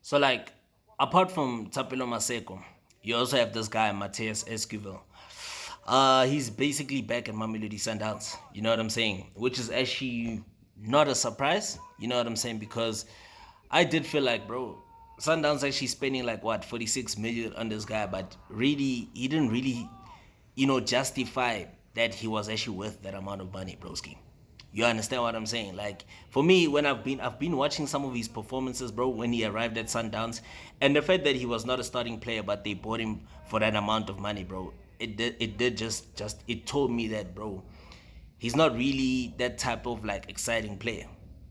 So like, apart from Tapelo Maseko, you also have this guy Matias Esquivel. He's basically back at Mamelodi Sundowns. You know what I'm saying? Which is actually not a surprise. You know what I'm saying? Because I did feel like, bro, Sundowns actually spending like what 46 million on this guy, but really he didn't really, justify that he was actually worth that amount of money, broski. You understand what I'm saying? Like for me, when I've been watching some of his performances, bro, when he arrived at Sundowns, and the fact that he was not a starting player, but they bought him for that amount of money, bro. It did just it told me that, bro, he's not really that type of like exciting player.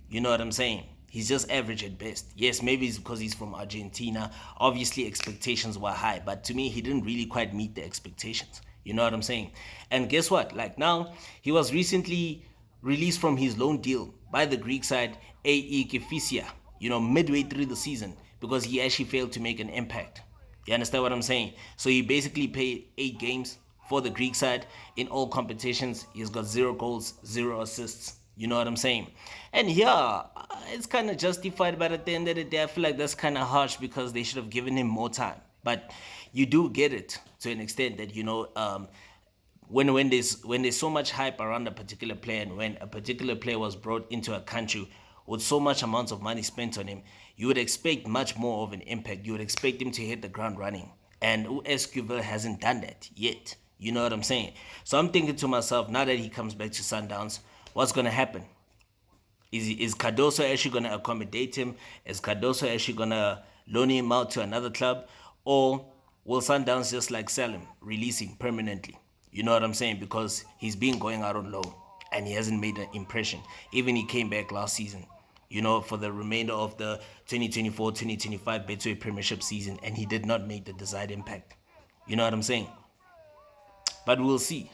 You know what I'm saying? He's just average at best. Yes, maybe it's because he's from Argentina. Obviously, expectations were high, but to me, he didn't really quite meet the expectations. You know what I'm saying? And guess what? Like now, he was recently released from his loan deal by the Greek side, AE Kifisia, midway through the season because he actually failed to make an impact. You understand what I'm saying? So he basically played 8 games for the Greek side in all competitions. He's got 0 goals, 0 assists. You know what I'm saying? And yeah, it's kind of justified, but at the end of the day, I feel like that's kind of harsh because they should have given him more time. But you do get it to an extent that when there's so much hype around a particular player, and when a particular player was brought into a country with so much amounts of money spent on him, you would expect much more of an impact. You would expect him to hit the ground running, and Esquivel hasn't done that yet. You know what I'm saying? So I'm thinking to myself, now that he comes back to Sundowns, what's gonna happen? Is Cardoso actually gonna accommodate him? Is Cardoso actually gonna loan him out to another club, or will Sundowns just like sell him, release him permanently? You know what I'm saying? Because he's been going out on loan and he hasn't made an impression. Even he came back last season, for the remainder of the 2024-2025 Betway Premiership season, and he did not make the desired impact. You know what I'm saying? But we'll see.